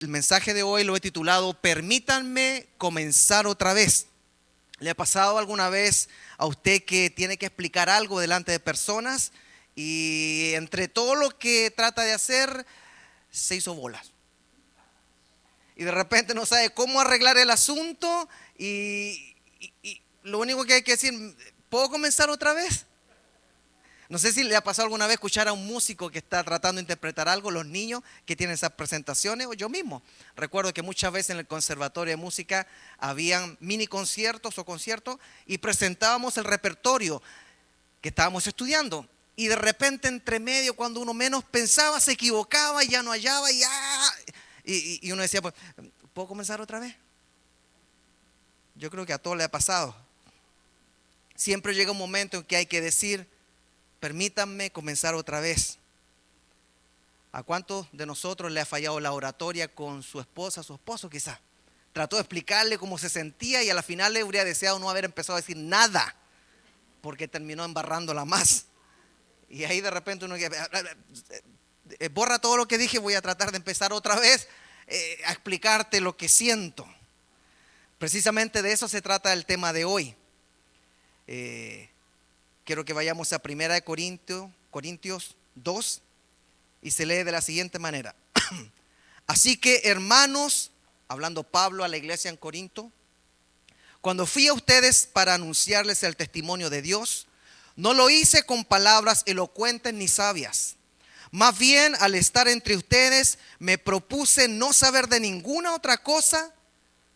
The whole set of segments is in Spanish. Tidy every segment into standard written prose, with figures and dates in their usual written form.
El mensaje de hoy lo he titulado Permítanme comenzar otra vez. ¿Le ha pasado alguna vez a usted que tiene que explicar algo delante de personas y entre todo lo que trata de hacer se hizo bolas? Y de repente no sabe cómo arreglar el asunto y lo único que hay que decir, ¿puedo comenzar otra vez? No sé si le ha pasado alguna vez escuchar a un músico que está tratando de interpretar algo, los niños que tienen esas presentaciones, o yo mismo. Recuerdo que muchas veces en el conservatorio de música habían mini conciertos o conciertos y presentábamos el repertorio que estábamos estudiando. Y de repente entre medio, cuando uno menos pensaba, se equivocaba y ya no hallaba y uno decía, pues, ¿puedo comenzar otra vez? Yo creo que a todos le ha pasado. Siempre llega un momento en que hay que decir, permítanme comenzar otra vez. ¿A cuántos de nosotros le ha fallado la oratoria con su esposa, su esposo quizás? Trató de explicarle cómo se sentía y a la final le habría deseado no haber empezado a decir nada, porque terminó embarrándola más. Y ahí de repente uno dice, borra todo lo que dije, voy a tratar de empezar otra vez a explicarte lo que siento. Precisamente de eso se trata el tema de hoy. Quiero que vayamos a 1 Corintios 2 y se lee de la siguiente manera. Así que, hermanos, hablando Pablo a la iglesia en Corinto, cuando fui a ustedes para anunciarles el testimonio de Dios, no lo hice con palabras elocuentes ni sabias. Más bien, al estar entre ustedes, me propuse no saber de ninguna otra cosa,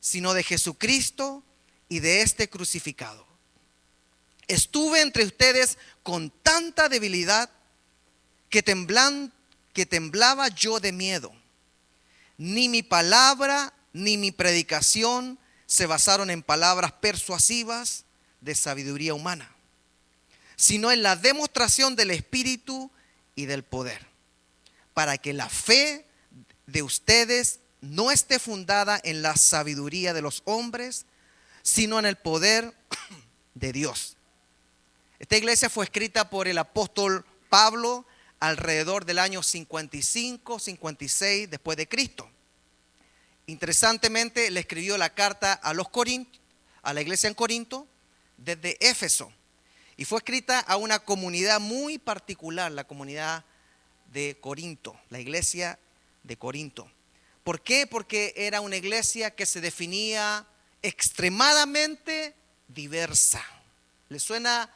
sino de Jesucristo y de este crucificado. Estuve entre ustedes con tanta debilidad que temblaba yo de miedo. Ni mi palabra ni mi predicación se basaron en palabras persuasivas de sabiduría humana, sino en la demostración del Espíritu y del poder, para que la fe de ustedes no esté fundada en la sabiduría de los hombres, sino en el poder de Dios. Esta iglesia fue escrita por el apóstol Pablo alrededor del año 55, 56 después de Cristo. Interesantemente, le escribió la carta a la iglesia en Corinto desde Éfeso. Y fue escrita a una comunidad muy particular, la comunidad de Corinto, la iglesia de Corinto. ¿Por qué? Porque era una iglesia que se definía extremadamente diversa. ¿Le suena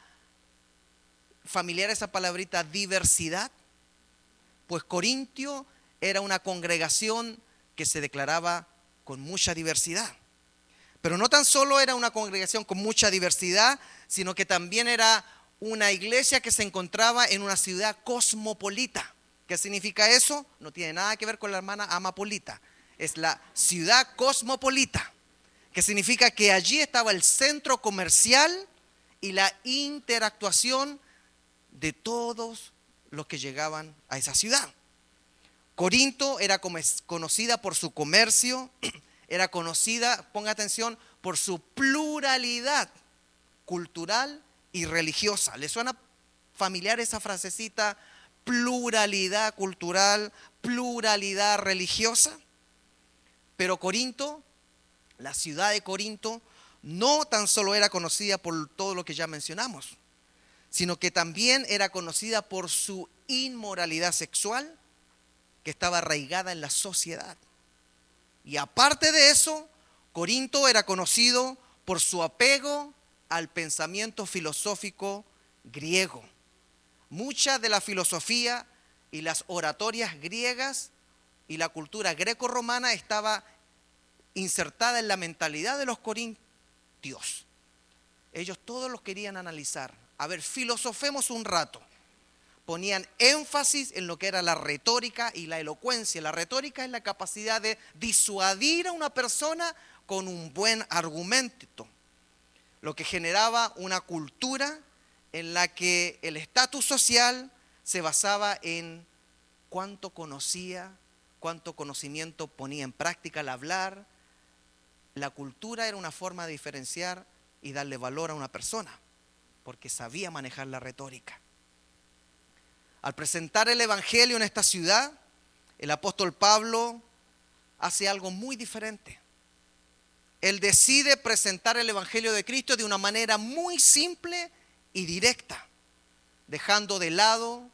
familiar esa palabrita diversidad? Pues Corintio era una congregación que se declaraba con mucha diversidad. Pero no tan solo era una congregación con mucha diversidad, sino que también era una iglesia que se encontraba en una ciudad cosmopolita. ¿Qué significa eso? No tiene nada que ver con la hermana Amapolita. Es la ciudad cosmopolita, que significa que allí estaba el centro comercial y la interactuación de todos los que llegaban a esa ciudad. Corinto era conocida por su comercio, era conocida, ponga atención, por su pluralidad cultural y religiosa. ¿Le suena familiar esa frasecita? Pluralidad cultural, pluralidad religiosa. Pero Corinto, la ciudad de Corinto, no tan solo era conocida por todo lo que ya mencionamos, sino que también era conocida por su inmoralidad sexual que estaba arraigada en la sociedad. Y aparte de eso, Corinto era conocido por su apego al pensamiento filosófico griego. Mucha de la filosofía y las oratorias griegas y la cultura greco-romana estaba insertada en la mentalidad de los corintios. Ellos todos los querían analizar. A ver, filosofemos un rato. Ponían énfasis en lo que era la retórica y la elocuencia. La retórica es la capacidad de disuadir a una persona con un buen argumento, lo que generaba una cultura en la que el estatus social se basaba en cuánto conocía, cuánto conocimiento ponía en práctica al hablar. La cultura era una forma de diferenciar y darle valor a una persona, porque sabía manejar la retórica. Al presentar el evangelio en esta ciudad, el apóstol Pablo hace algo muy diferente. Él decide presentar el Evangelio de Cristo de una manera muy simple y directa, dejando de lado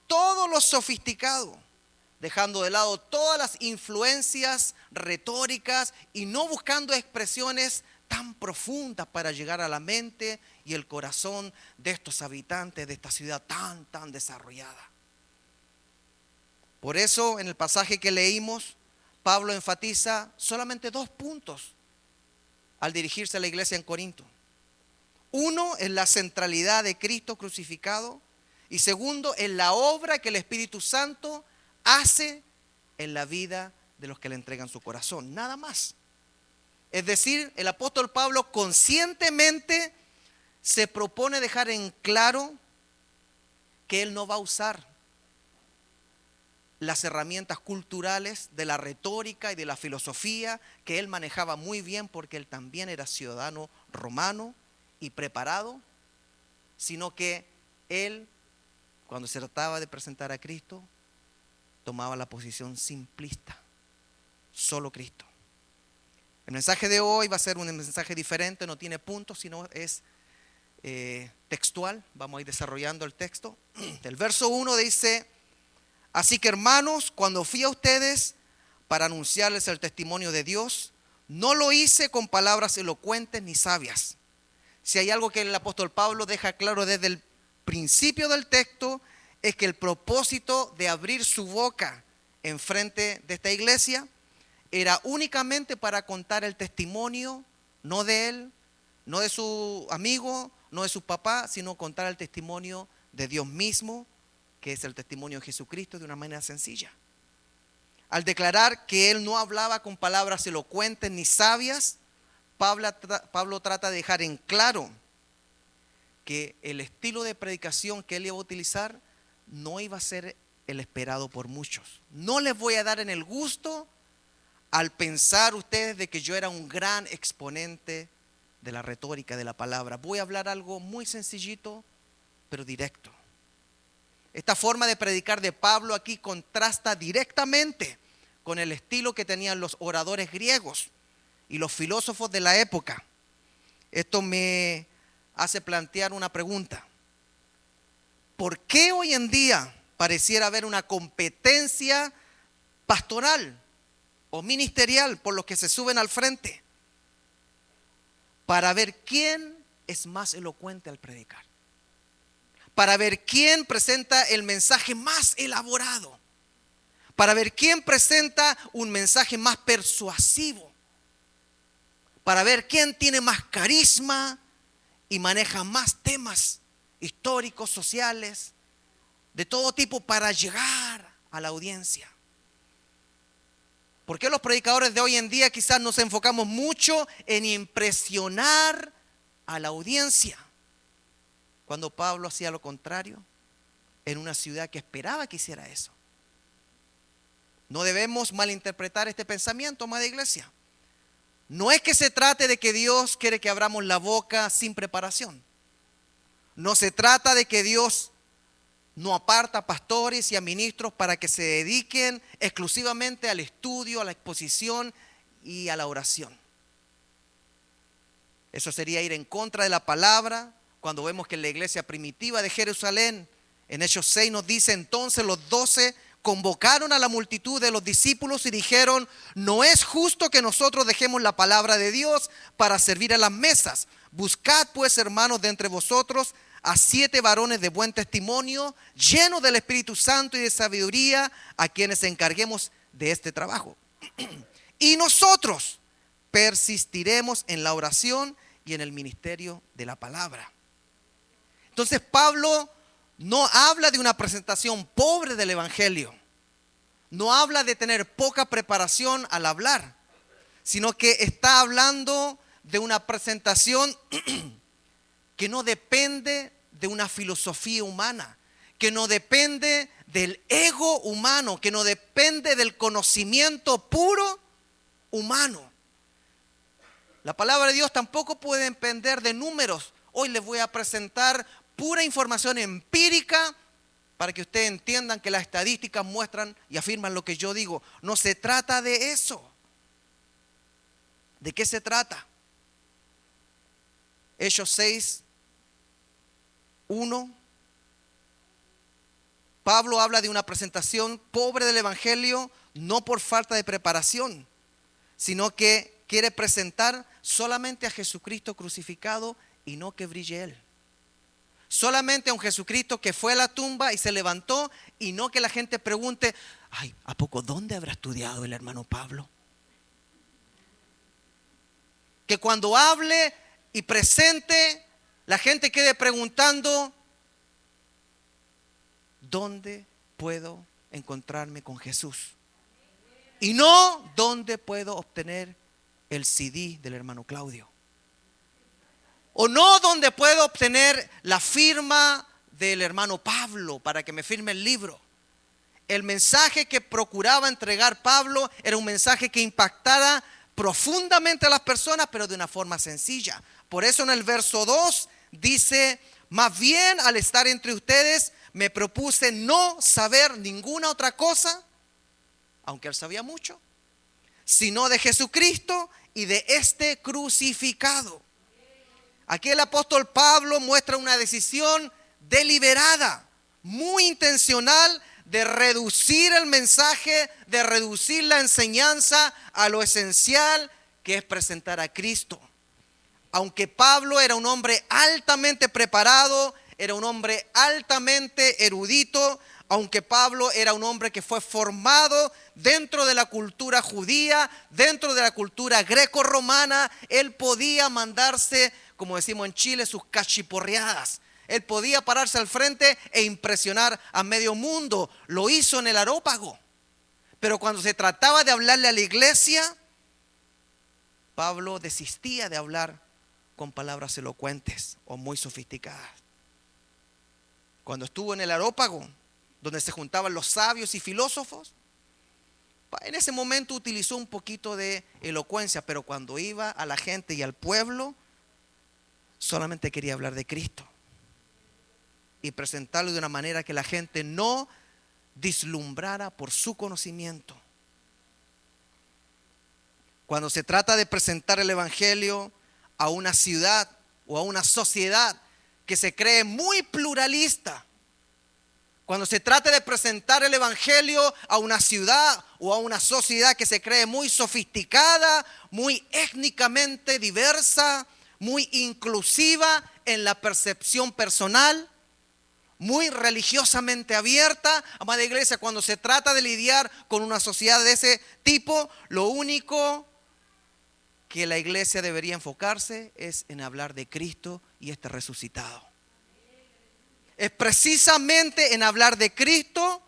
todo lo sofisticado, dejando de lado todas las influencias retóricas y no buscando expresiones tan profundas para llegar a la mente y el corazón de estos habitantes de esta ciudad tan desarrollada. Por eso, en el pasaje que leímos, Pablo enfatiza solamente 2 puntos al dirigirse a la iglesia en Corinto. Uno es la centralidad de Cristo crucificado, y segundo es la obra que el Espíritu Santo hace en la vida de los que le entregan su corazón, nada más. Es decir, el apóstol Pablo conscientemente se propone dejar en claro que él no va a usar las herramientas culturales de la retórica y de la filosofía que él manejaba muy bien, porque él también era ciudadano romano y preparado, sino que él, cuando se trataba de presentar a Cristo, tomaba la posición simplista, solo Cristo. El mensaje de hoy va a ser un mensaje diferente, no tiene puntos, sino es textual. Vamos a ir desarrollando el texto. El verso 1 dice: así que, hermanos, cuando fui a ustedes para anunciarles el testimonio de Dios, no lo hice con palabras elocuentes ni sabias. Si hay algo que el apóstol Pablo deja claro desde el principio del texto, es que el propósito de abrir su boca en frente de esta iglesia era únicamente para contar el testimonio, no de él, no de su amigo, no de su papá, sino contar el testimonio de Dios mismo, que es el testimonio de Jesucristo, de una manera sencilla. Al declarar que él no hablaba con palabras elocuentes ni sabias, Pablo trata de dejar en claro que el estilo de predicación que él iba a utilizar no iba a ser el esperado por muchos. No les voy a dar en el gusto al pensar ustedes de que yo era un gran exponente de la retórica, de la palabra. Voy a hablar algo muy sencillito, pero directo. Esta forma de predicar de Pablo aquí contrasta directamente con el estilo que tenían los oradores griegos y los filósofos de la época. Esto me hace plantear una pregunta. ¿Por qué hoy en día pareciera haber una competencia pastoral o ministerial por los que se suben al frente para ver quién es más elocuente al predicar? Para ver quién presenta el mensaje más elaborado, para ver quién presenta un mensaje más persuasivo, para ver quién tiene más carisma y maneja más temas históricos, sociales, de todo tipo, para llegar a la audiencia. ¿Por qué los predicadores de hoy en día quizás nos enfocamos mucho en impresionar a la audiencia, cuando Pablo hacía lo contrario en una ciudad que esperaba que hiciera eso? No debemos malinterpretar este pensamiento, amada iglesia. No es que se trate de que Dios quiere que abramos la boca sin preparación. No se trata de que Dios no aparta a pastores y a ministros para que se dediquen exclusivamente al estudio, a la exposición y a la oración. Eso sería ir en contra de la palabra. Cuando vemos que en la iglesia primitiva de Jerusalén, en Hechos 6 nos dice: entonces los 12 convocaron a la multitud de los discípulos y dijeron: no es justo que nosotros dejemos la palabra de Dios para servir a las mesas. Buscad pues, hermanos, de entre vosotros a 7 varones de buen testimonio, llenos del Espíritu Santo y de sabiduría, a quienes encarguemos de este trabajo. Y nosotros persistiremos en la oración y en el ministerio de la palabra. Entonces Pablo no habla de una presentación pobre del Evangelio, no habla de tener poca preparación al hablar, sino que está hablando de una presentación que no depende de una filosofía humana, que no depende del ego humano, que no depende del conocimiento puro humano. La palabra de Dios tampoco puede depender de números. Hoy les voy a presentar pura información empírica para que ustedes entiendan que las estadísticas muestran y afirman lo que yo digo. No se trata de eso. ¿De qué se trata? Hechos 6, 1. Pablo habla de una presentación pobre del evangelio, no por falta de preparación, sino que quiere presentar solamente a Jesucristo crucificado y no que brille Él. Solamente a un Jesucristo que fue a la tumba y se levantó, y no que la gente pregunte, ay, ¿a poco dónde habrá estudiado el hermano Pablo? Que cuando hable y presente, la gente quede preguntando, ¿dónde puedo encontrarme con Jesús? Y no, ¿dónde puedo obtener el CD del hermano Claudio? O no, ¿dónde puedo obtener la firma del hermano Pablo para que me firme el libro? El mensaje que procuraba entregar Pablo era un mensaje que impactara profundamente a las personas, pero de una forma sencilla. Por eso en el verso 2 dice, más bien al estar entre ustedes me propuse no saber ninguna otra cosa, aunque él sabía mucho, sino de Jesucristo y de este crucificado. Aquí el apóstol Pablo muestra una decisión deliberada, muy intencional, de reducir el mensaje, de reducir la enseñanza a lo esencial, que es presentar a Cristo. Aunque Pablo era un hombre altamente preparado, era un hombre altamente erudito, aunque Pablo era un hombre que fue formado dentro de la cultura judía, dentro de la cultura greco-romana, él podía mandarse, como decimos en Chile, sus cachiporreadas. Él podía pararse al frente e impresionar a medio mundo. Lo hizo en el Areópago. Pero cuando se trataba de hablarle a la iglesia, Pablo desistía de hablar con palabras elocuentes o muy sofisticadas. Cuando estuvo en el Areópago, donde se juntaban los sabios y filósofos, en ese momento utilizó un poquito de elocuencia, pero cuando iba a la gente y al pueblo, solamente quería hablar de Cristo y presentarlo de una manera que la gente no deslumbrara por su conocimiento. Cuando se trata de presentar el evangelio a una ciudad o a una sociedad que se cree muy pluralista, cuando se trata de presentar el evangelio a una ciudad o a una sociedad que se cree muy sofisticada, muy étnicamente diversa, muy inclusiva en la percepción personal, muy religiosamente abierta, amada iglesia, cuando se trata de lidiar con una sociedad de ese tipo, lo único que la iglesia debería enfocarse es en hablar de Cristo y este resucitado. Es precisamente en hablar de Cristo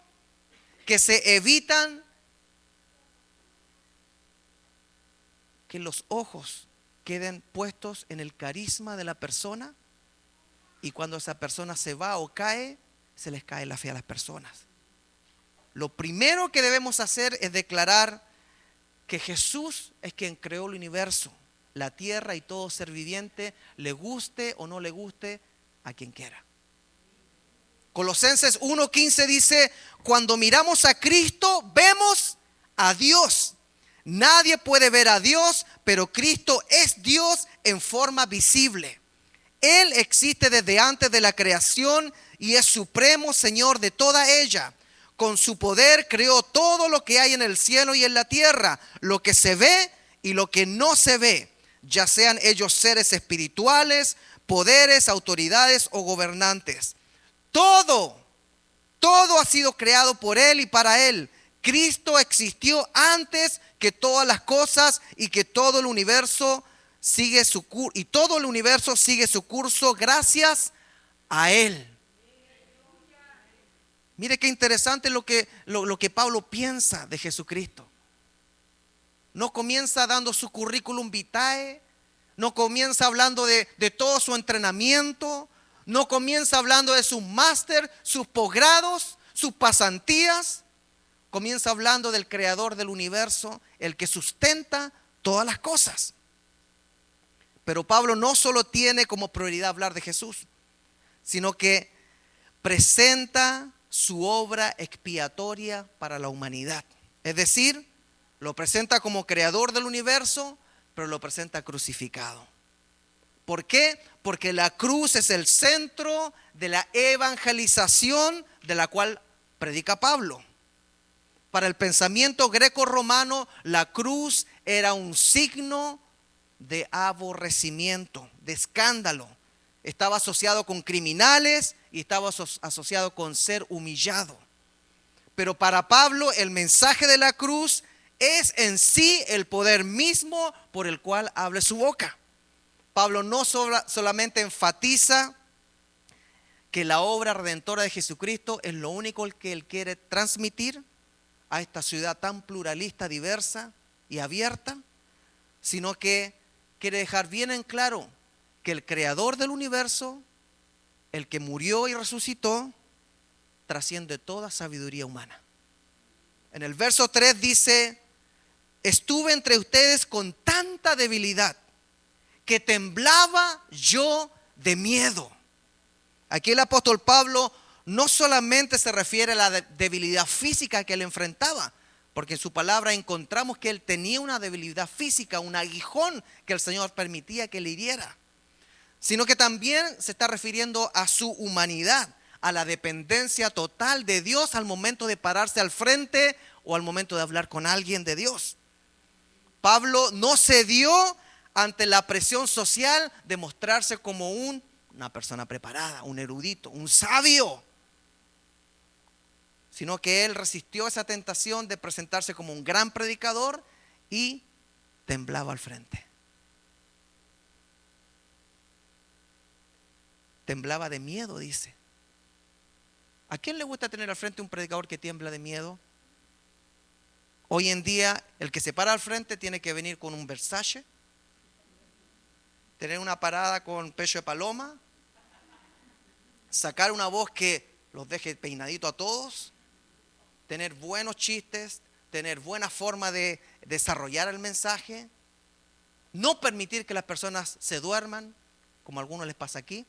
que se evitan que los ojos queden puestos en el carisma de la persona, y cuando esa persona se va o cae, se les cae la fe a las personas. Lo primero que debemos hacer es declarar que Jesús es quien creó el universo, la tierra y todo ser viviente, le guste o no le guste a quien quiera. Colosenses 1:15 dice, cuando miramos a Cristo, vemos a Dios. Nadie puede ver a Dios, pero Cristo es Dios en forma visible. Él existe desde antes de la creación y es supremo Señor de toda ella. Con su poder creó todo lo que hay en el cielo y en la tierra, lo que se ve y lo que no se ve, ya sean ellos seres espirituales, poderes, autoridades o gobernantes. Todo ha sido creado por Él y para Él. Cristo existió antes que todas las cosas y que todo el universo sigue su curso, y todo el universo sigue su curso gracias a Él. Mire qué interesante lo que Pablo piensa de Jesucristo. No comienza dando su currículum vitae, no comienza hablando de todo su entrenamiento, no comienza hablando de sus máster, sus posgrados, sus pasantías. Comienza hablando del creador del universo, el que sustenta todas las cosas. Pero Pablo no solo tiene como prioridad hablar de Jesús, sino que presenta su obra expiatoria para la humanidad. Es decir, lo presenta como creador del universo, pero lo presenta crucificado. ¿Por qué? Porque la cruz es el centro de la evangelización de la cual predica Pablo. Para el pensamiento greco-romano, la cruz era un signo de aborrecimiento, de escándalo. Estaba asociado con criminales y estaba asociado con ser humillado. Pero para Pablo el mensaje de la cruz es en sí el poder mismo por el cual abre su boca. Pablo no solamente enfatiza que la obra redentora de Jesucristo es lo único que él quiere transmitir a esta ciudad tan pluralista, diversa y abierta, sino que quiere dejar bien en claro que el creador del universo, el que murió y resucitó, trasciende toda sabiduría humana. En el verso 3 dice: estuve entre ustedes con tanta debilidad que temblaba yo de miedo. Aquí el apóstol Pablo no solamente se refiere a la debilidad física que él enfrentaba, porque en su palabra encontramos que él tenía una debilidad física, un aguijón que el Señor permitía que le hiriera, sino que también se está refiriendo a su humanidad, a la dependencia total de Dios al momento de pararse al frente o al momento de hablar con alguien de Dios. Pablo no cedió ante la presión social de mostrarse como una persona preparada, un erudito, un sabio, sino que él resistió esa tentación de presentarse como un gran predicador y temblaba al frente. Temblaba de miedo, dice. ¿A quién le gusta tener al frente un predicador que tiembla de miedo? Hoy en día el que se para al frente tiene que venir con un Versace, tener una parada con pecho de paloma, sacar una voz que los deje peinadito a todos, tener buenos chistes, tener buena forma de desarrollar el mensaje, no permitir que las personas se duerman, como a algunos les pasa aquí.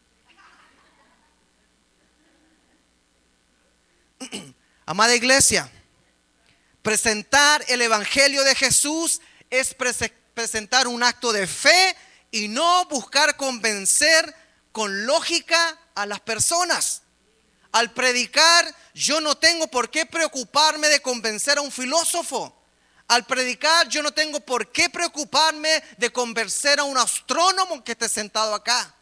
Amada iglesia, presentar el evangelio de Jesús es presentar un acto de fe y no buscar convencer con lógica a las personas. Al predicar, yo no tengo por qué preocuparme de convencer a un filósofo. Al predicar, yo no tengo por qué preocuparme de convencer a un astrónomo que esté sentado acá.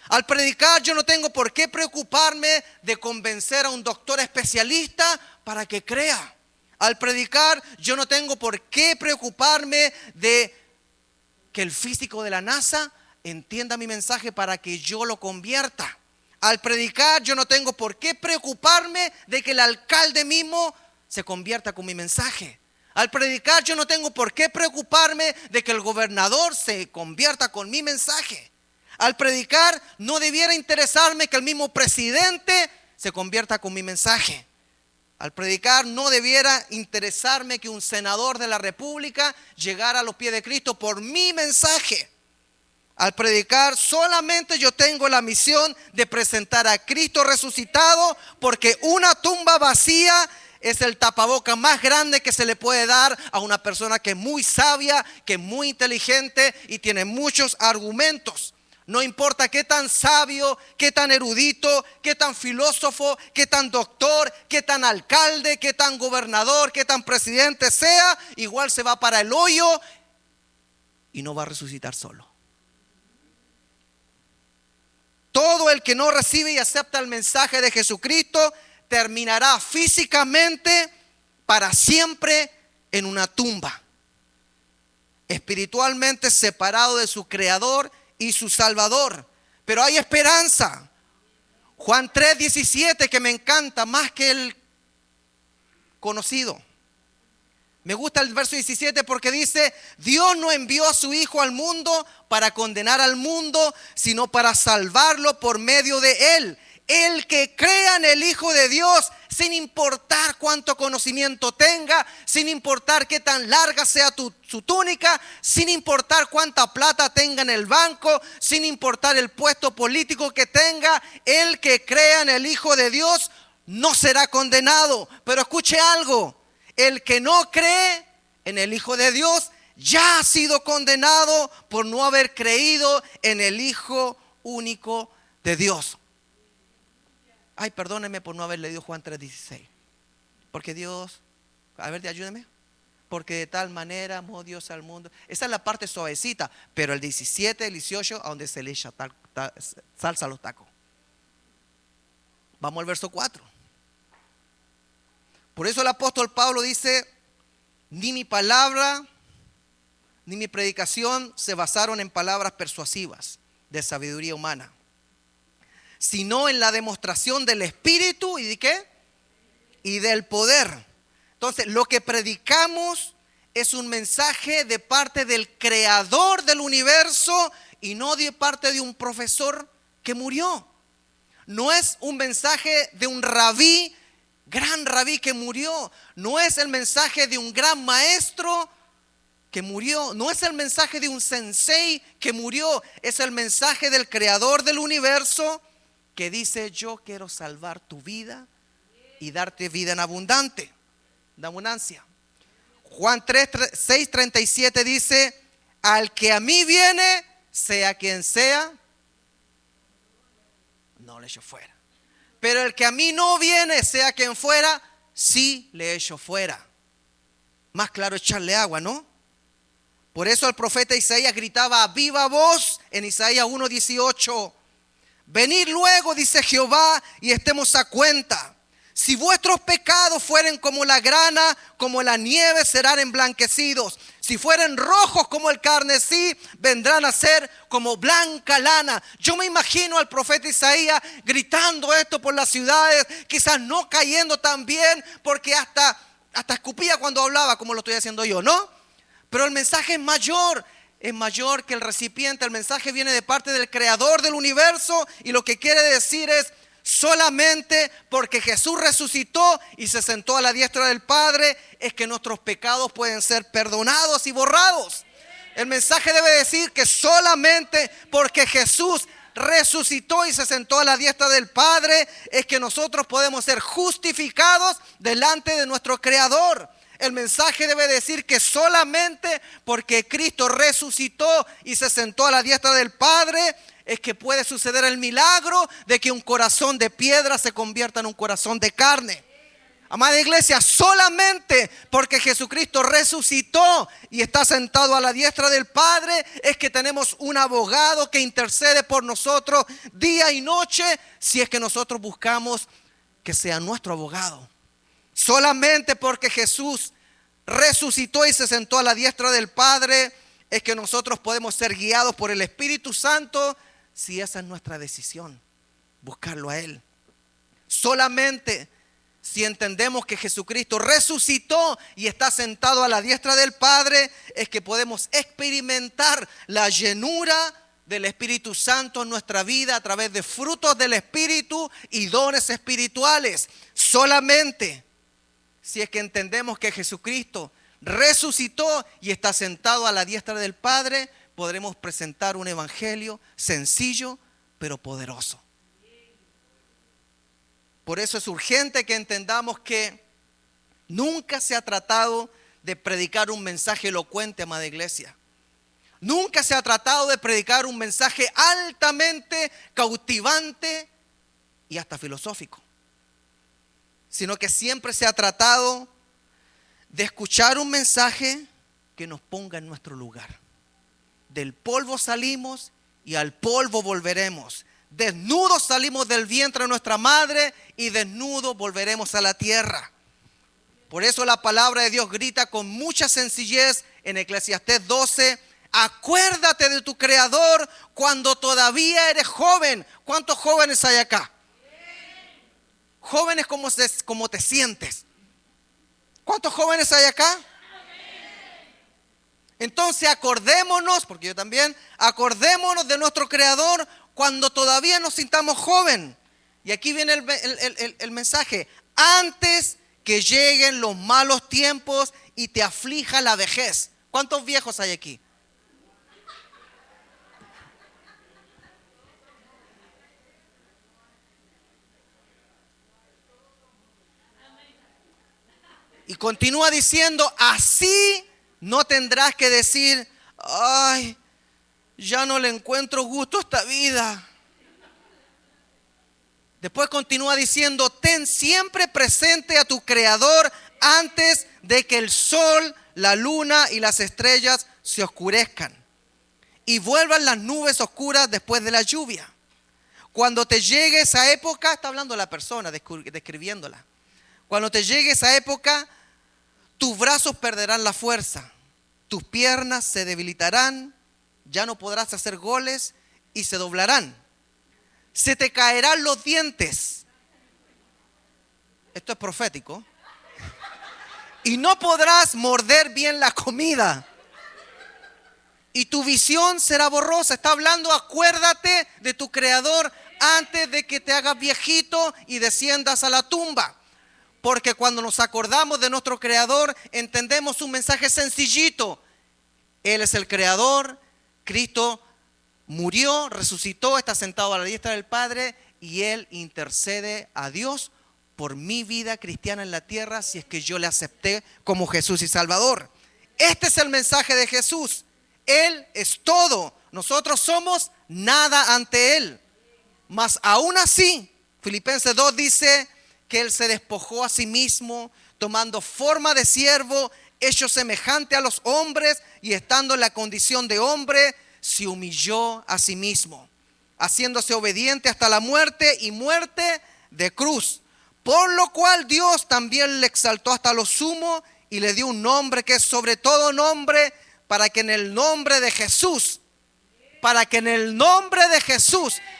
Al predicar, yo no tengo por qué preocuparme de convencer a un doctor especialista para que crea. Al predicar, yo no tengo por qué preocuparme de que el físico de la NASA entienda mi mensaje para que yo lo convierta. Al predicar, yo no tengo por qué preocuparme de que el alcalde mismo se convierta con mi mensaje. Al predicar, yo no tengo por qué preocuparme de que el gobernador se convierta con mi mensaje. Al predicar, no debiera interesarme que el mismo presidente se convierta con mi mensaje. Al predicar, no debiera interesarme que un senador de la República llegara a los pies de Cristo por mi mensaje. Al predicar, solamente yo tengo la misión de presentar a Cristo resucitado, porque una tumba vacía es el tapaboca más grande que se le puede dar a una persona que es muy sabia, que es muy inteligente y tiene muchos argumentos. No importa qué tan sabio, qué tan erudito, qué tan filósofo, qué tan doctor, qué tan alcalde, qué tan gobernador, qué tan presidente sea, igual se va para el hoyo y no va a resucitar solo. Todo el que no recibe y acepta el mensaje de Jesucristo terminará físicamente para siempre en una tumba, espiritualmente separado de su Creador y su Salvador. Pero hay esperanza. Juan 3:17, que me encanta más que el conocido. Me gusta el verso 17 porque dice: Dios no envió a su Hijo al mundo para condenar al mundo, sino para salvarlo por medio de él. El que crea en el Hijo de Dios, sin importar cuánto conocimiento tenga, sin importar qué tan larga sea su túnica, sin importar cuánta plata tenga en el banco, sin importar el puesto político que tenga, el que crea en el Hijo de Dios no será condenado. Pero escuche algo: el que no cree en el Hijo de Dios ya ha sido condenado por no haber creído en el Hijo único de Dios. Ay, perdónenme por no haber leído Juan 3:16. Porque Dios, a ver, ayúdenme. Porque de tal manera amó Dios al mundo. Esa es la parte suavecita. Pero el 17, el 18, a donde se le echa salsa a los tacos. Vamos al verso 4. Por eso el apóstol Pablo dice: ni mi palabra ni mi predicación se basaron en palabras persuasivas de sabiduría humana, sino en la demostración del Espíritu y de ¿qué? Y del poder. Entonces, lo que predicamos es un mensaje de parte del creador del universo y no de parte de un profesor que murió. No es un mensaje de un rabí, gran rabí que murió. No es el mensaje de un gran maestro que murió. No es el mensaje de un sensei que murió. Es el mensaje del creador del universo que dice: yo quiero salvar tu vida y darte vida en abundancia. Juan 6:37 dice: al que a mí viene, sea quien sea, no le echo fuera. Pero el que a mí no viene, sea quien fuera, sí le echo fuera. Más claro echarle agua, ¿no? Por eso el profeta Isaías gritaba a viva voz en Isaías 1:18: venid luego, dice Jehová, y estemos a cuenta. Si vuestros pecados fueren como la grana, como la nieve serán emblanquecidos. Si fueren rojos como el carmesí, vendrán a ser como blanca lana. Yo me imagino al profeta Isaías gritando esto por las ciudades, quizás no cayendo tan bien, porque hasta escupía cuando hablaba, como lo estoy haciendo yo, ¿no? Pero el mensaje es mayor que el recipiente. El mensaje viene de parte del creador del universo, y lo que quiere decir es: solamente porque Jesús resucitó y se sentó a la diestra del Padre es que nuestros pecados pueden ser perdonados y borrados. El mensaje debe decir que solamente porque Jesús resucitó y se sentó a la diestra del Padre es que nosotros podemos ser justificados delante de nuestro Creador. El mensaje debe decir que solamente porque Cristo resucitó y se sentó a la diestra del Padre es que puede suceder el milagro de que un corazón de piedra se convierta en un corazón de carne. Amada iglesia, solamente porque Jesucristo resucitó y está sentado a la diestra del Padre es que tenemos un abogado que intercede por nosotros día y noche, si es que nosotros buscamos que sea nuestro abogado. Solamente porque Jesús resucitó y se sentó a la diestra del Padre es que nosotros podemos ser guiados por el Espíritu Santo, si esa es nuestra decisión, buscarlo a Él. Solamente si entendemos que Jesucristo resucitó y está sentado a la diestra del Padre es que podemos experimentar la llenura del Espíritu Santo en nuestra vida a través de frutos del Espíritu y dones espirituales. Solamente si es que entendemos que Jesucristo resucitó y está sentado a la diestra del Padre, podremos presentar un evangelio sencillo pero poderoso. Por eso es urgente que entendamos que nunca se ha tratado de predicar un mensaje elocuente, amada iglesia. Nunca se ha tratado de predicar un mensaje altamente cautivante y hasta filosófico, sino que siempre se ha tratado de escuchar un mensaje que nos ponga en nuestro lugar. Del polvo salimos y al polvo volveremos. Desnudos salimos del vientre de nuestra madre y desnudos volveremos a la tierra. Por eso la palabra de Dios grita con mucha sencillez en Eclesiastés 12: acuérdate de tu Creador cuando todavía eres joven. ¿Cuántos jóvenes hay acá? Jóvenes, ¿cómo te sientes? ¿Cuántos jóvenes hay acá? Entonces acordémonos, porque yo también, acordémonos de nuestro Creador cuando todavía nos sintamos joven. Y aquí viene el mensaje: antes que lleguen los malos tiempos y te aflija la vejez. ¿Cuántos viejos hay aquí? Y continúa diciendo: así No tendrás que decir, ay, ya no le encuentro gusto a esta vida. Después continúa diciendo, ten siempre presente a tu Creador antes de que el sol, la luna y las estrellas se oscurezcan y vuelvan las nubes oscuras después de la lluvia. Cuando te llegue esa época, está hablando la persona, describiéndola. Cuando te llegue esa época, tus brazos perderán la fuerza, tus piernas se debilitarán, ya no podrás hacer goles y se doblarán. Se te caerán los dientes. Esto es profético. Y no podrás morder bien la comida. Y tu visión será borrosa. Está hablando, acuérdate de tu Creador antes de que te hagas viejito y desciendas a la tumba. Porque cuando nos acordamos de nuestro Creador, entendemos un mensaje sencillito. Él es el Creador, Cristo murió, resucitó, está sentado a la diestra del Padre y Él intercede a Dios por mi vida cristiana en la tierra si es que yo le acepté como Jesús y Salvador. Este es el mensaje de Jesús. Él es todo. Nosotros somos nada ante Él. Mas aún así, Filipenses 2 dice que Él se despojó a sí mismo, tomando forma de siervo, hecho semejante a los hombres y estando en la condición de hombre, se humilló a sí mismo, haciéndose obediente hasta la muerte y muerte de cruz. Por lo cual Dios también le exaltó hasta lo sumo y le dio un nombre que es sobre todo nombre, para que en el nombre de Jesús,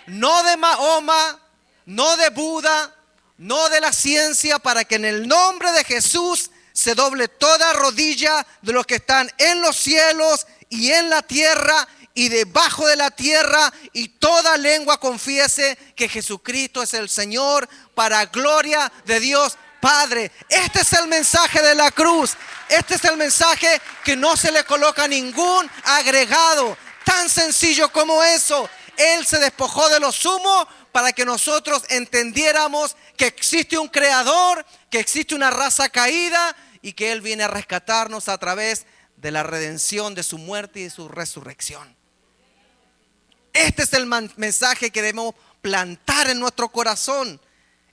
no de Mahoma, no de Buda, no de la ciencia, para que en el nombre de Jesús se doble toda rodilla de los que están en los cielos y en la tierra y debajo de la tierra, y toda lengua confiese que Jesucristo es el Señor, para gloria de Dios Padre. Este es el mensaje de la cruz. Este es el mensaje que no se le coloca ningún agregado. Tan sencillo como eso. Él se despojó de lo sumo para que nosotros entendiéramos que existe un Creador, que existe una raza caída y que Él viene a rescatarnos a través de la redención de su muerte y de su resurrección. Este es el mensaje que debemos plantar en nuestro corazón.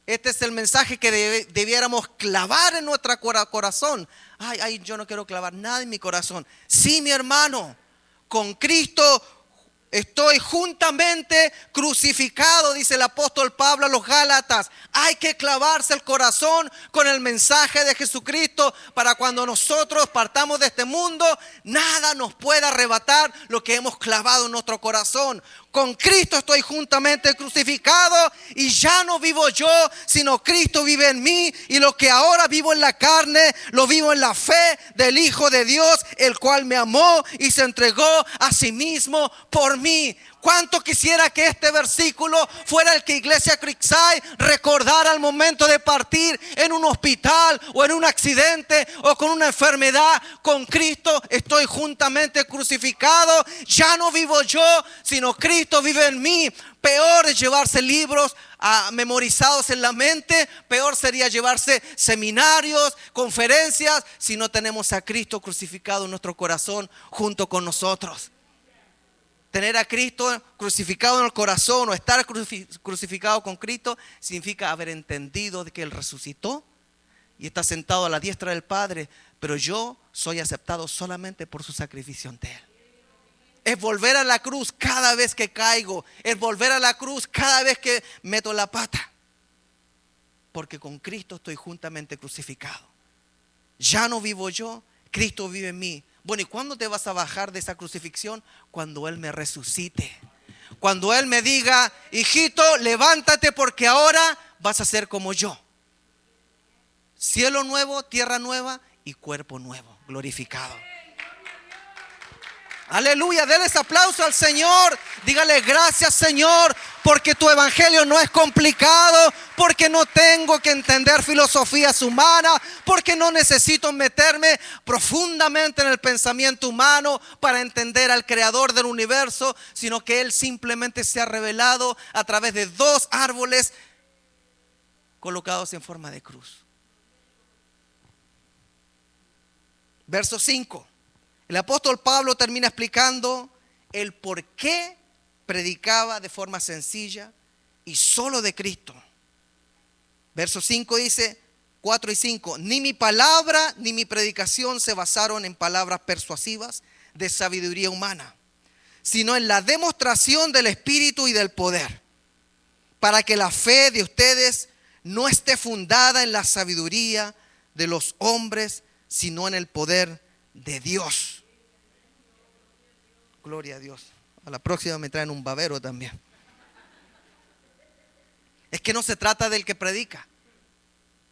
Este es el mensaje que debiéramos clavar en nuestro corazón. Ay, yo no quiero clavar nada en mi corazón. Sí, mi hermano, con Cristo estoy juntamente crucificado, dice el apóstol Pablo a los Gálatas. Hay que clavarse el corazón con el mensaje de Jesucristo para cuando nosotros partamos de este mundo, nada nos pueda arrebatar lo que hemos clavado en nuestro corazón. Con Cristo estoy juntamente crucificado y ya no vivo yo, sino Cristo vive en mí, y lo que ahora vivo en la carne, lo vivo en la fe del Hijo de Dios, el cual me amó y se entregó a sí mismo por mí. ¿Cuánto quisiera que este versículo fuera el que Iglesia Creekside recordara al momento de partir en un hospital o en un accidente o con una enfermedad? Con Cristo estoy juntamente crucificado. Ya no vivo yo, sino Cristo vive en mí. Peor es llevarse libros memorizados en la mente. Peor sería llevarse seminarios, conferencias, si no tenemos a Cristo crucificado en nuestro corazón junto con nosotros. Tener a Cristo crucificado en el corazón o estar crucificado con Cristo significa haber entendido de que Él resucitó y está sentado a la diestra del Padre, pero yo soy aceptado solamente por su sacrificio ante Él. Es volver a la cruz cada vez que caigo, es volver a la cruz cada vez que meto la pata, porque con Cristo estoy juntamente crucificado. Ya no vivo yo, Cristo vive en mí. Bueno, ¿y cuándo te vas a bajar de esa crucifixión? Cuando Él me resucite. Cuando Él me diga, hijito, levántate porque ahora vas a ser como yo. Cielo nuevo, tierra nueva y cuerpo nuevo, glorificado. Aleluya, denles aplauso al Señor. Dígale gracias, Señor, porque tu evangelio no es complicado, porque no tengo que entender filosofías humanas, porque no necesito meterme profundamente en el pensamiento humano para entender al creador del universo, sino que Él simplemente se ha revelado a través de dos árboles colocados en forma de cruz. Verso 5. El apóstol Pablo termina explicando el por qué predicaba de forma sencilla y solo de Cristo. Verso 5 dice, 4 y 5, ni mi palabra ni mi predicación se basaron en palabras persuasivas de sabiduría humana, sino en la demostración del Espíritu y del poder, para que la fe de ustedes no esté fundada en la sabiduría de los hombres, sino en el poder de Dios. Gloria a Dios. A la próxima me traen un babero también. Es que no se trata del que predica.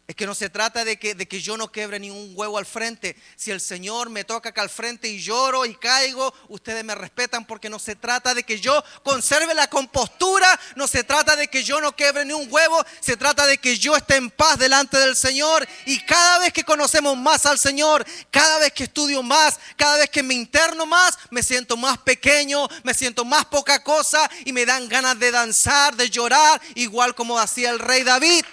Es que no se trata de que yo no quebre ni un huevo al frente. Si el Señor me toca acá al frente y lloro y caigo, ustedes me respetan, porque no se trata de que yo conserve la compostura. No se trata de que yo no quebre ni un huevo. Se trata de que yo esté en paz delante del Señor. Y cada vez que conocemos más al Señor, cada vez que estudio más, cada vez que me interno más, me siento más pequeño, me siento más poca cosa y me dan ganas de danzar, de llorar, igual como hacía el rey David.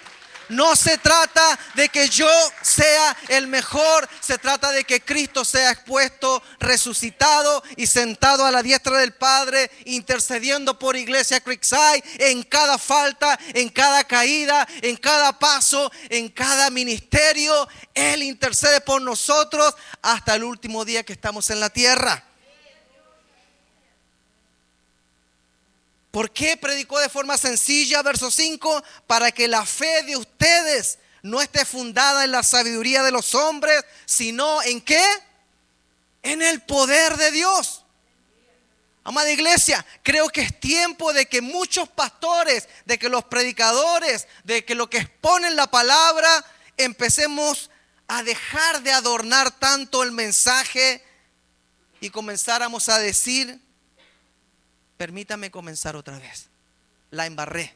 No se trata de que yo sea el mejor, se trata de que Cristo sea expuesto, resucitado y sentado a la diestra del Padre, intercediendo por Iglesia Creekside en cada falta, en cada caída, en cada paso, en cada ministerio. Él intercede por nosotros hasta el último día que estamos en la tierra. ¿Por qué predicó de forma sencilla? Verso 5, para que la fe de ustedes no esté fundada en la sabiduría de los hombres, sino ¿en qué? En el poder de Dios. Amada iglesia, creo que es tiempo de que muchos pastores, de que los predicadores, de que los que exponen la palabra, empecemos a dejar de adornar tanto el mensaje y comenzáramos a decir: permítame comenzar otra vez. La embarré.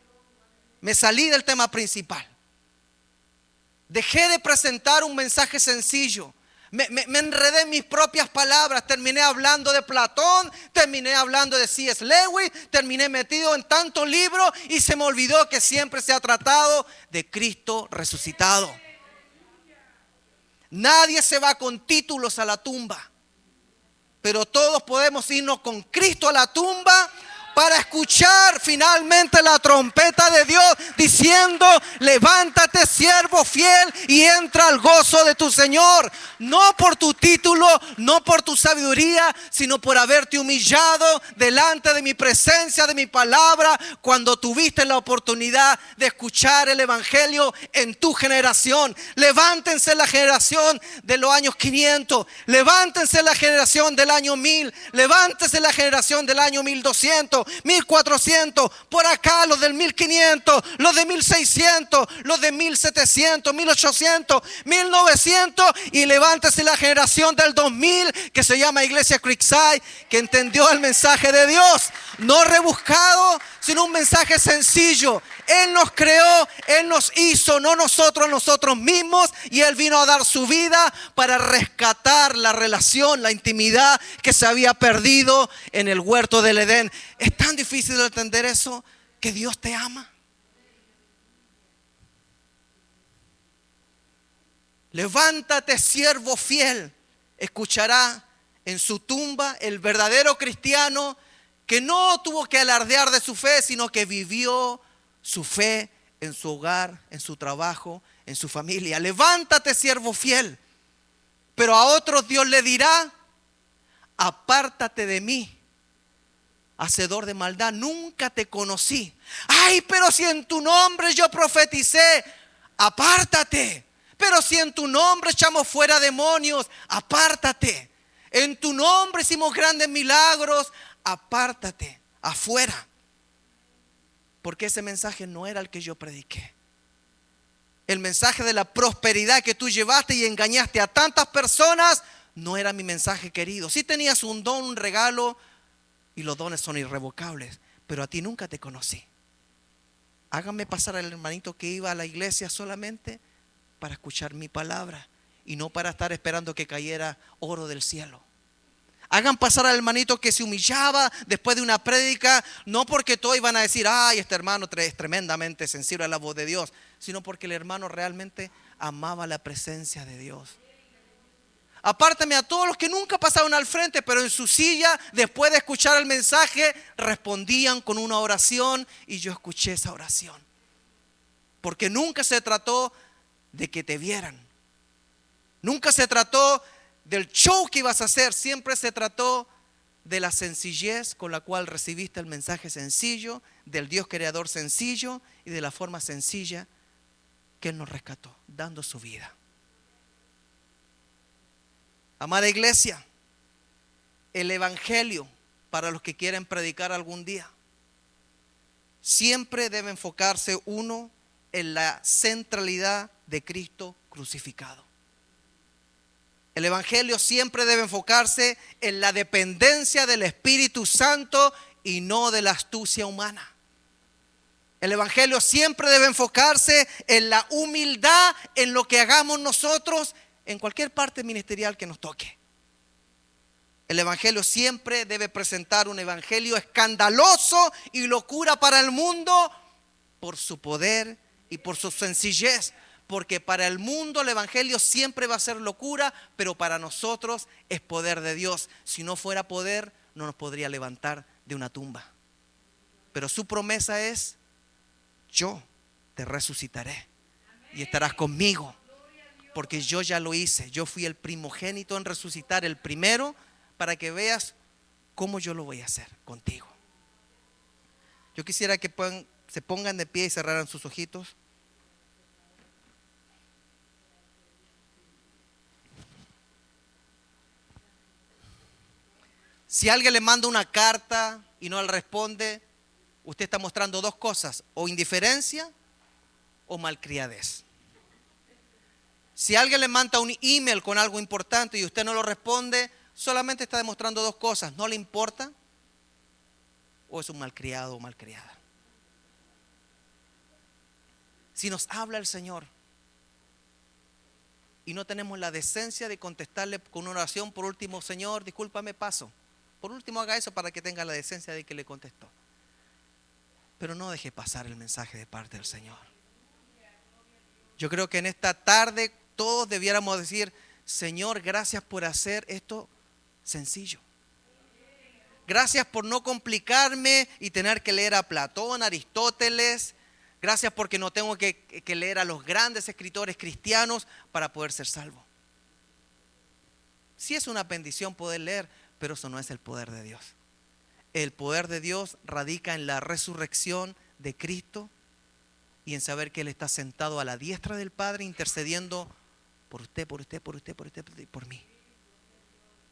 Me salí del tema principal. Dejé de presentar un mensaje sencillo. Me enredé en mis propias palabras. Terminé hablando de Platón. Terminé hablando de C.S. Lewis. Terminé metido en tantos libros y se me olvidó que siempre se ha tratado de Cristo resucitado. Nadie se va con títulos a la tumba. Pero todos podemos irnos con Cristo a la tumba para escuchar finalmente la trompeta de Dios diciendo: levántate, siervo fiel, y entra al gozo de tu Señor. No por tu título, no por tu sabiduría, sino por haberte humillado delante de mi presencia, de mi palabra, cuando tuviste la oportunidad de escuchar el evangelio en tu generación. Levántense la generación de los años 500, levántense la generación del año 1000, levántense la generación del año 1200, 1400, por acá los del 1500, los de 1600, los de 1700, 1800, 1900, y levántese la generación del 2000 que se llama Iglesia Creekside, que entendió el mensaje de Dios, no rebuscado, sino un mensaje sencillo. Él nos creó, Él nos hizo, no nosotros mismos, y Él vino a dar su vida para rescatar la relación, la intimidad que se había perdido en el huerto del Edén. Es tan difícil de entender eso, que Dios te ama. Levántate, siervo fiel. Escuchará en su tumba el verdadero cristiano que no tuvo que alardear de su fe, sino que vivió su fe en su hogar, en su trabajo, en su familia. Levántate, siervo fiel. Pero a otros Dios le dirá: apártate de mí, hacedor de maldad, nunca te conocí. Ay, pero si en tu nombre yo profeticé, apártate. Pero si en tu nombre echamos fuera demonios, apártate. En tu nombre hicimos grandes milagros, apártate, afuera. Porque ese mensaje no era el que yo prediqué. El mensaje de la prosperidad que tú llevaste y engañaste a tantas personas no era mi mensaje, querido. Sí tenías un don, un regalo, y los dones son irrevocables, pero a ti nunca te conocí. Háganme pasar al hermanito que iba a la iglesia solamente para escuchar mi palabra y no para estar esperando que cayera oro del cielo. Hagan pasar al hermanito que se humillaba después de una prédica, no porque todos iban a decir: ay, este hermano es tremendamente sensible a la voz de Dios, sino porque el hermano realmente amaba la presencia de Dios. Apártame a todos los que nunca pasaron al frente, pero en su silla, después de escuchar el mensaje, respondían con una oración y yo escuché esa oración. Porque nunca se trató de que te vieran. Nunca se trató del show que ibas a hacer. Siempre se trató de la sencillez con la cual recibiste el mensaje sencillo, del Dios creador sencillo y de la forma sencilla que Él nos rescató, dando su vida. Amada iglesia, el evangelio, para los que quieren predicar algún día, siempre debe enfocarse uno en la centralidad de Cristo crucificado. El evangelio siempre debe enfocarse en la dependencia del Espíritu Santo y no de la astucia humana. El evangelio siempre debe enfocarse en la humildad en lo que hagamos nosotros en cualquier parte ministerial que nos toque. El evangelio siempre debe presentar un evangelio escandaloso y locura para el mundo por su poder y por su sencillez. Porque para el mundo el evangelio siempre va a ser locura, pero para nosotros es poder de Dios. Si no fuera poder, no nos podría levantar de una tumba. Pero su promesa es: yo te resucitaré y estarás conmigo. Porque yo ya lo hice. Yo fui el primogénito en resucitar, el primero, para que veas cómo yo lo voy a hacer contigo. Yo quisiera que se pongan de pie y cerraran sus ojitos. Si alguien le manda una carta y no le responde, usted está mostrando dos cosas: o indiferencia o malcriadez. Si alguien le manda un email con algo importante y usted no lo responde, solamente está demostrando dos cosas: no le importa o es un malcriado o malcriada. Si nos habla el Señor y no tenemos la decencia de contestarle con una oración, por último: Señor, discúlpame, paso. Por último, haga eso para que tenga la decencia de que le contestó. Pero no deje pasar el mensaje de parte del Señor. Yo creo que en esta tarde todos debiéramos decir: Señor, gracias por hacer esto sencillo. Gracias por no complicarme y tener que leer a Platón, Aristóteles. Gracias porque no tengo que leer a los grandes escritores cristianos para poder ser salvo. Sí es una bendición poder leer, pero eso no es el poder de Dios. El poder de Dios radica en la resurrección de Cristo y en saber que Él está sentado a la diestra del Padre intercediendo por usted, por usted, por usted, por usted y por mí.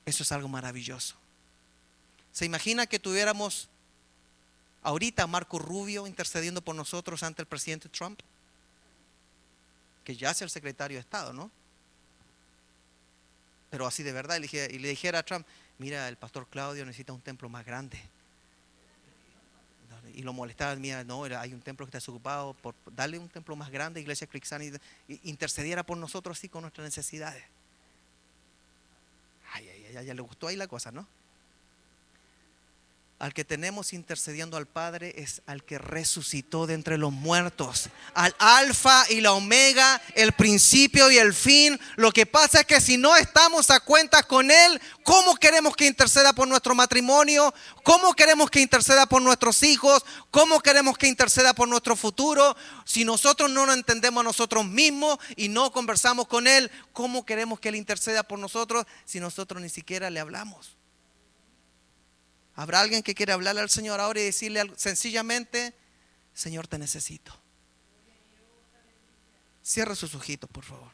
Eso es algo maravilloso. ¿Se imagina que tuviéramos ahorita a Marco Rubio intercediendo por nosotros ante el presidente Trump? Que ya es el secretario de Estado, ¿no? Pero así de verdad, y le dijera a Trump: mira, el pastor Claudio necesita un templo más grande. Y lo molestaba: mira, no, hay un templo que está desocupado, por darle un templo más grande, Iglesia Cristiana, y intercediera por nosotros así con nuestras necesidades. Ya le gustó ahí la cosa, ¿no? Al que tenemos intercediendo al Padre es al que resucitó de entre los muertos, al alfa y la omega, el principio y el fin. Lo que pasa es que si no estamos a cuentas con Él, ¿cómo queremos que interceda por nuestro matrimonio? ¿Cómo queremos que interceda por nuestros hijos? ¿Cómo queremos que interceda por nuestro futuro? Si nosotros no lo entendemos a nosotros mismos y no conversamos con Él, ¿cómo queremos que Él interceda por nosotros si nosotros ni siquiera le hablamos? ¿Habrá alguien que quiera hablarle al Señor ahora y decirle sencillamente: Señor, te necesito? Cierra sus ojitos, por favor.